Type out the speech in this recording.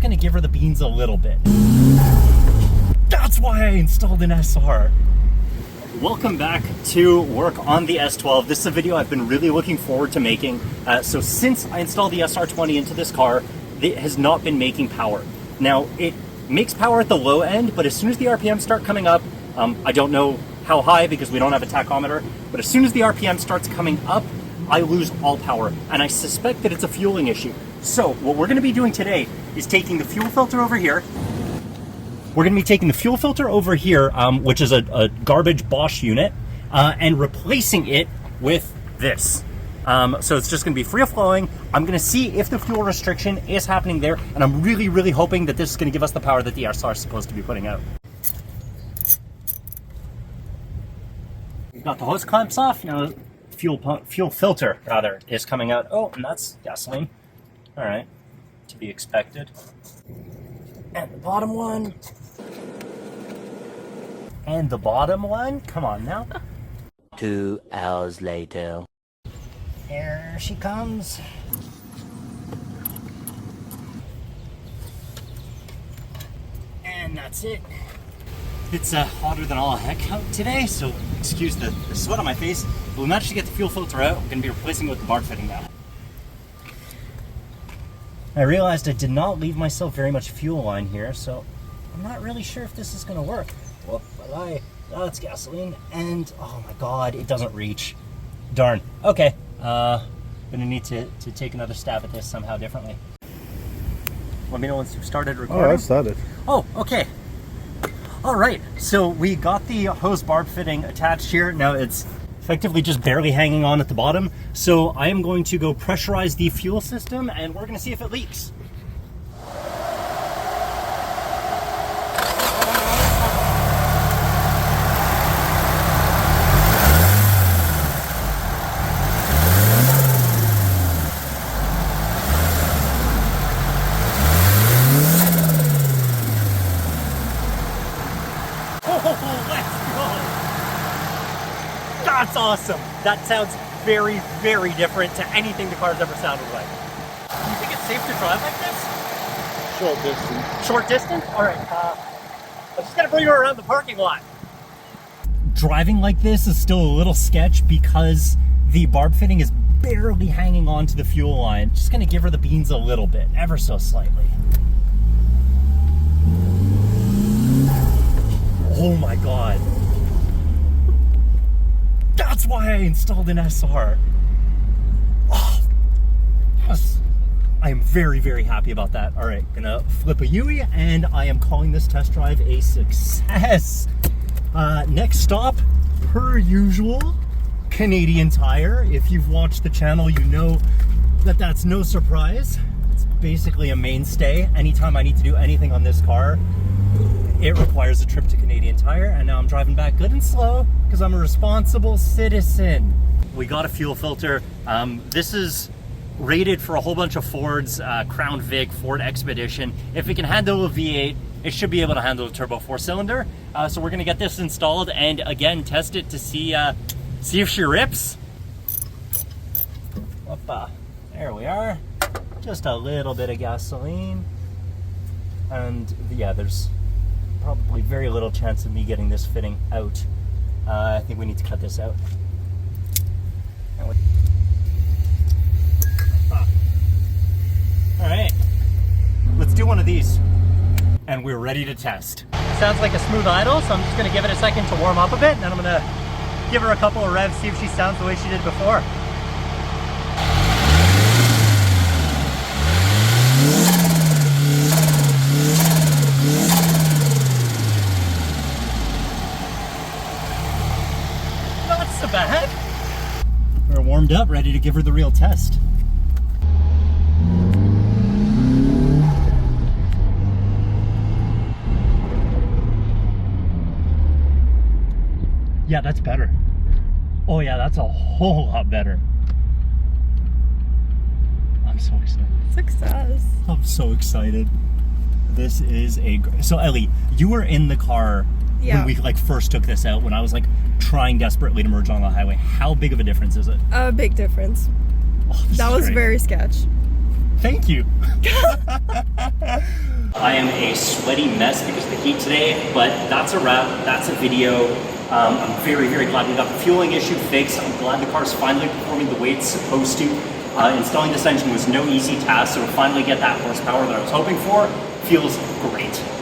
just gonna give her the beans a little bit. That's why I installed an SR. Welcome back to work on the S12. This is a video I've been really looking forward to making. So since I installed the SR20 into this car, it has not been making power. Now, it makes power at the low end, but as soon as the RPMs start coming up, I don't know how high because we don't have a tachometer, but as soon as the RPM starts coming up, I lose all power, and I suspect that it's a fueling issue. So what we're gonna be doing today is taking the fuel filter over here. We're gonna be taking the fuel filter over here, which is a garbage Bosch unit, and replacing it with this. So it's just gonna be free flowing. I'm gonna see if the fuel restriction is happening there, and I'm really, really hoping that this is gonna give us the power that the SR is supposed to be putting out. We've got the hose clamps off. Now fuel filter rather is coming out. Oh, and that's gasoline. All right, to be expected. And the bottom one. And the bottom one. Come on now. 2 hours later. Here she comes. And that's it. It's hotter than all heck out today, so excuse the sweat on my face. But we managed to get the fuel filter out. We're going to be replacing it with the barb fitting now. I realized I did not leave myself very much fuel line here, so I'm not really sure if this is going to work. Whoop, bye-bye. Oh, it's gasoline, and oh my god, it doesn't reach. Darn. Okay, gonna need to take another stab at this somehow differently. Let me know once you've started recording. Oh, I started. Oh, okay. All right, so we got the hose barb fitting attached here. Now it's effectively just barely hanging on at the bottom. So I am going to go pressurize the fuel system, and we're gonna see if it leaks. That's awesome. That sounds very, very different to anything the car's ever sounded like. Do you think it's safe to drive like this? Short distance. Short distance? All right, I'm just gonna bring her around the parking lot. Driving like this is still a little sketch because the barb fitting is barely hanging on to the fuel line. Just gonna give her the beans a little bit, ever so slightly. Oh my god. That's why I installed an SR. Oh, yes. I am very, very happy about that. All right, gonna flip a Yui, and I am calling this test drive a success. Next stop, per usual, Canadian Tire. If you've watched the channel, you know that that's no surprise. It's basically a mainstay. Anytime I need to do anything on this car, it requires a trip to Canadian Tire, and now I'm driving back good and slow because I'm a responsible citizen. We got a fuel filter. This is rated for a whole bunch of Fords, Crown Vic, Ford Expedition. If it can handle a V8, it should be able to handle a turbo 4-cylinder. So we're gonna get this installed and again test it to see if she rips. Whoopa. There we are. Just a little bit of gasoline, and yeah, there's probably very little chance of me getting this fitting out. I think we need to cut this out. All right, let's do one of these. And we're ready to test. Sounds like a smooth idle, so I'm just gonna give it a second to warm up a bit, and then I'm gonna give her a couple of revs, see if she sounds the way she did before. Bad. We're warmed up, ready to give her the real test. Yeah, that's better. Oh yeah, that's a whole lot better. I'm so excited. Success. I'm so excited. This is a... So Ellie, you were in the car when we like first took this out, when I was like trying desperately to merge on the highway. How big of a difference is it? A big difference. Oh, that was great. very sketch. Thank you. I am a sweaty mess because of the heat today, but that's a wrap. That's a video. I'm very, very glad we got the fueling issue fixed. I'm glad the car's finally performing the way it's supposed to. Installing this engine was no easy task, so to finally get that horsepower that I was hoping for feels great.